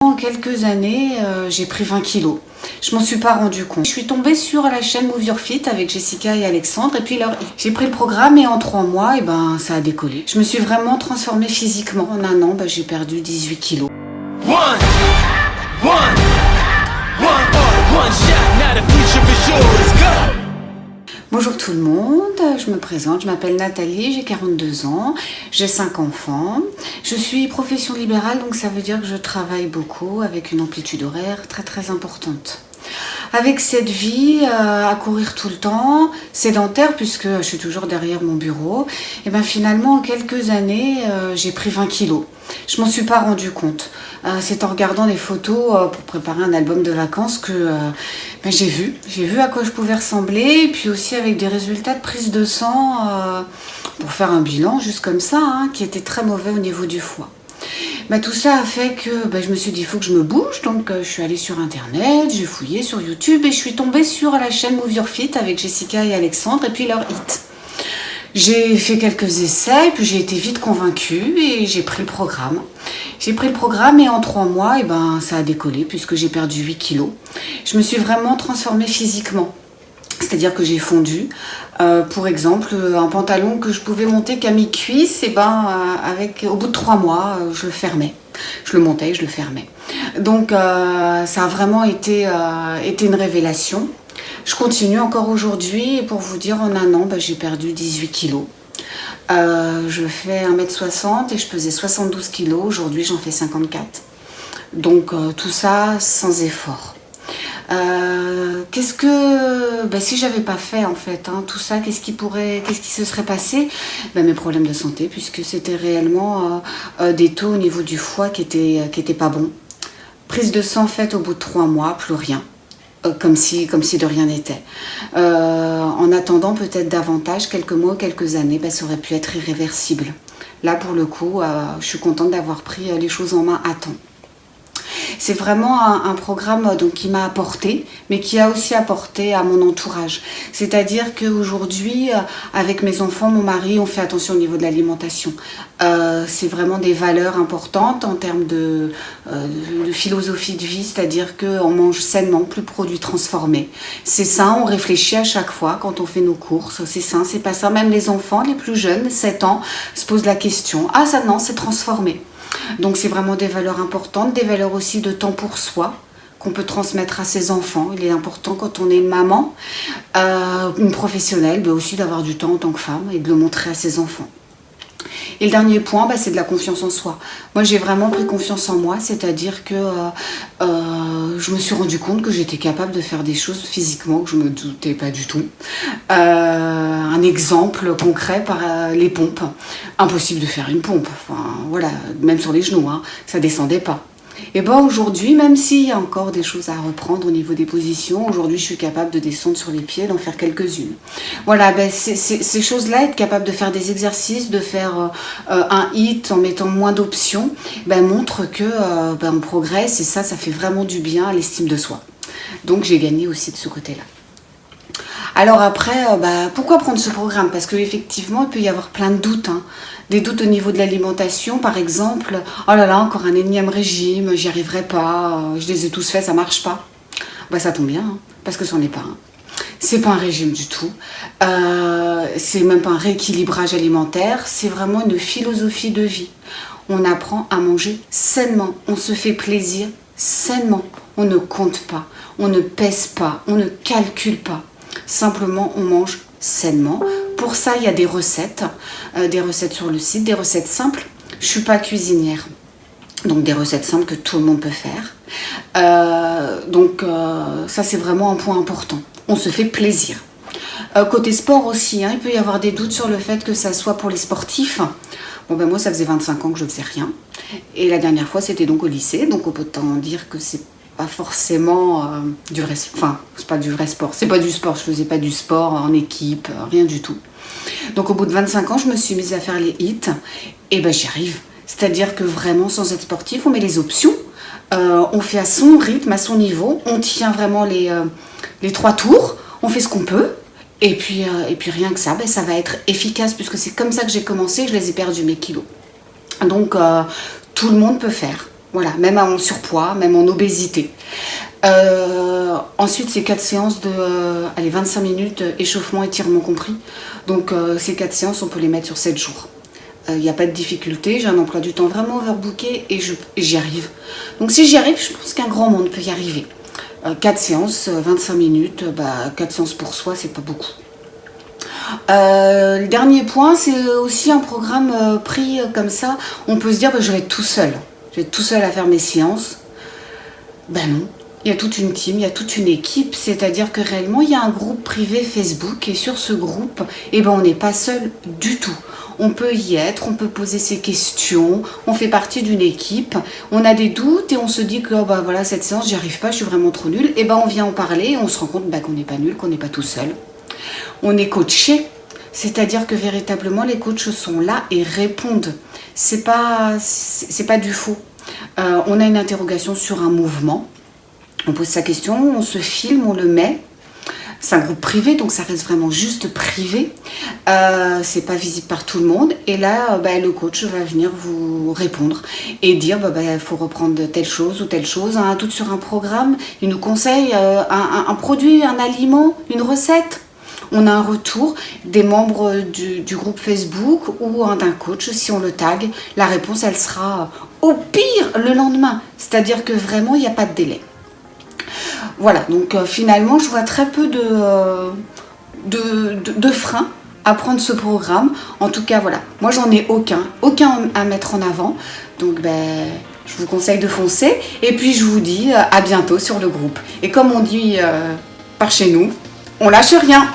En quelques années, j'ai pris 20 kilos. Je m'en suis pas rendu compte. Je suis tombée sur la chaîne Move Your Fit avec Jessica et Alexandre et puis j'ai pris le programme et en 3 mois, ça a décollé. Je me suis vraiment transformée physiquement. En un an, j'ai perdu 18 kilos. Bonjour tout le monde, je me présente, je m'appelle Nathalie, j'ai 42 ans, j'ai 5 enfants. Je suis profession libérale, donc ça veut dire que je travaille beaucoup avec une amplitude horaire très importante. Avec cette vie à courir tout le temps, sédentaire puisque je suis toujours derrière mon bureau, et finalement en quelques années j'ai pris 20 kilos. Je m'en suis pas rendu compte. C'est en regardant des photos pour préparer un album de vacances que j'ai vu à quoi je pouvais ressembler, et puis aussi avec des résultats de prise de sang pour faire un bilan juste comme ça, qui était très mauvais au niveau du foie. Tout ça a fait que je me suis dit il faut que je me bouge, donc je suis allée sur internet, j'ai fouillé sur YouTube et je suis tombée sur la chaîne Move Your Fit avec Jessica et Alexandre et puis leur hit. J'ai fait quelques essais, puis j'ai été vite convaincue et j'ai pris le programme. J'ai pris le programme et en 3 mois, ça a décollé puisque j'ai perdu 8 kilos. Je me suis vraiment transformée physiquement. C'est-à-dire que j'ai fondu. Pour exemple, un pantalon que je pouvais monter qu'à mi-cuisse, au bout de 3 mois, je le fermais. Je le montais et je le fermais. Donc ça a vraiment été une révélation. Je continue encore aujourd'hui et pour vous dire, en un an, j'ai perdu 18 kilos. Je fais 1m60 et je pesais 72 kilos. Aujourd'hui, j'en fais 54. Donc tout ça sans effort. Si j'avais pas fait en fait tout ça, qu'est-ce qui se serait passé? Mes problèmes de santé, puisque c'était réellement des taux au niveau du foie qui étaient pas bons. Prise de sang faite au bout de 3 mois, plus rien. Comme si de rien n'était. En attendant peut-être davantage, quelques mois, quelques années, ça aurait pu être irréversible. Là pour le coup, je suis contente d'avoir pris les choses en main à temps. C'est vraiment un programme qui m'a apporté, mais qui a aussi apporté à mon entourage. C'est-à-dire qu'aujourd'hui, avec mes enfants, mon mari, on fait attention au niveau de l'alimentation. C'est vraiment des valeurs importantes en termes de philosophie de vie, c'est-à-dire qu'on mange sainement, plus de produits transformés. C'est sain, on réfléchit à chaque fois quand on fait nos courses. C'est sain, c'est pas ça. Même les enfants, les plus jeunes, 7 ans, se posent la question. Ah ça non, c'est transformé. Donc c'est vraiment des valeurs importantes, des valeurs aussi de temps pour soi qu'on peut transmettre à ses enfants. Il est important quand on est une maman, une professionnelle, aussi d'avoir du temps en tant que femme et de le montrer à ses enfants. Et le dernier point, c'est de la confiance en soi. Moi, j'ai vraiment pris confiance en moi, c'est-à-dire que je me suis rendu compte que j'étais capable de faire des choses physiquement que je ne me doutais pas du tout. Un exemple concret par les pompes. Impossible de faire une pompe, même sur les genoux, ça descendait pas. Et aujourd'hui, même s'il y a encore des choses à reprendre au niveau des positions, aujourd'hui je suis capable de descendre sur les pieds, d'en faire quelques-unes. Voilà, ces choses-là, être capable de faire des exercices, de faire un HIIT en mettant moins d'options, montre que on progresse et ça fait vraiment du bien à l'estime de soi. Donc j'ai gagné aussi de ce côté-là. Alors après, pourquoi prendre ce programme? Parce qu'effectivement, il peut y avoir plein de doutes. Des doutes au niveau de l'alimentation, par exemple. Oh là là, encore un énième régime, j'y arriverai pas, je les ai tous faits, ça marche pas. Ça tombe bien, parce que c'en est pas un. C'est pas un régime du tout. C'est même pas un rééquilibrage alimentaire, c'est vraiment une philosophie de vie. On apprend à manger sainement, on se fait plaisir sainement. On ne compte pas, on ne pèse pas, on ne calcule pas. Simplement, on mange sainement. Pour ça, il y a des recettes sur le site, des recettes simples. Je ne suis pas cuisinière, donc des recettes simples que tout le monde peut faire. Ça, c'est vraiment un point important. On se fait plaisir. Côté sport aussi, il peut y avoir des doutes sur le fait que ça soit pour les sportifs. Moi, ça faisait 25 ans que je ne faisais rien. Et la dernière fois, c'était donc au lycée. Donc, on peut autant dire que c'est pas forcément du vrai, c'est pas du vrai sport, c'est pas du sport, je faisais pas du sport en équipe, rien du tout. Donc au bout de 25 ans, je me suis mise à faire les HIIT et j'y arrive. C'est-à-dire que vraiment, sans être sportif, on met les options, on fait à son rythme, à son niveau, on tient vraiment les 3 tours, on fait ce qu'on peut. Et puis rien que ça, ça va être efficace puisque c'est comme ça que j'ai commencé, je les ai perdus mes kilos. Donc tout le monde peut faire. Voilà, même en surpoids, même en obésité. Ensuite, c'est 4 séances de 25 minutes, échauffement, étirement compris. Donc ces 4 séances, on peut les mettre sur 7 jours. Il n'y a pas de difficulté, j'ai un emploi du temps vraiment overbooké et j'y arrive. Donc si j'y arrive, je pense qu'un grand monde peut y arriver. 4 séances, 25 minutes, 4 séances pour soi, c'est pas beaucoup. Le dernier point, c'est aussi un programme pris comme ça. On peut se dire, je vais être tout seul. Je vais être tout seul à faire mes séances. Ben non. Il y a toute une team, il y a toute une équipe, c'est-à-dire que réellement il y a un groupe privé Facebook et sur ce groupe, on n'est pas seul du tout. On peut y être, on peut poser ses questions, on fait partie d'une équipe, on a des doutes et on se dit que voilà, cette séance j'y arrive pas, je suis vraiment trop nulle, on vient en parler et on se rend compte qu'on n'est pas nul, qu'on n'est pas tout seul. On est coaché, c'est-à-dire que véritablement les coachs sont là et répondent. C'est pas du faux. On a une interrogation sur un mouvement. On pose sa question, on se filme, on le met. C'est un groupe privé, donc ça reste vraiment juste privé. C'est pas visible par tout le monde. Et là, le coach va venir vous répondre et dire il faut reprendre telle chose ou telle chose. Un doute sur un programme, il nous conseille un produit, un aliment, une recette. On a un retour des membres du groupe Facebook ou d'un coach. Si on le tag, la réponse, elle sera au pire le lendemain. C'est-à-dire que vraiment, il n'y a pas de délai. Voilà, donc finalement, je vois très peu de freins à prendre ce programme. En tout cas, voilà, moi, j'en ai aucun à mettre en avant. Donc, je vous conseille de foncer. Et puis, je vous dis à bientôt sur le groupe. Et comme on dit par chez nous, on lâche rien.